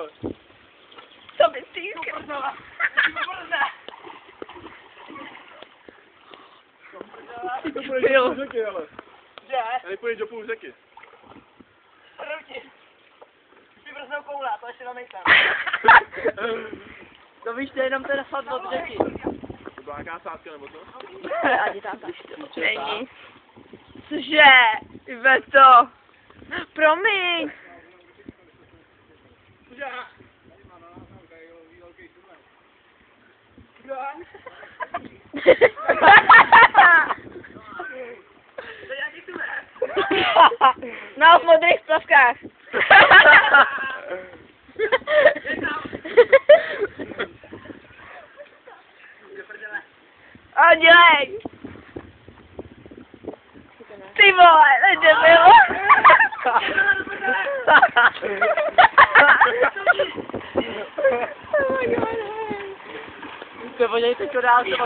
vole. To by ty Brznala. Ty to půjdeš do půl řeky, ale. Že? Tady půjdeš do půl řeky. Proti. Ty brznou koule, to ještě namyslím. To víš, to je jenom teda sadlo od řeky. To byla nějaká sádka nebo to? Ani tam není. Cože? Ibe to. Promiň. Že? To je nějaký tuhle. No, v modrých plavkách. O, dělej. Ty vole, nejde bylo. To podívejte, co dál se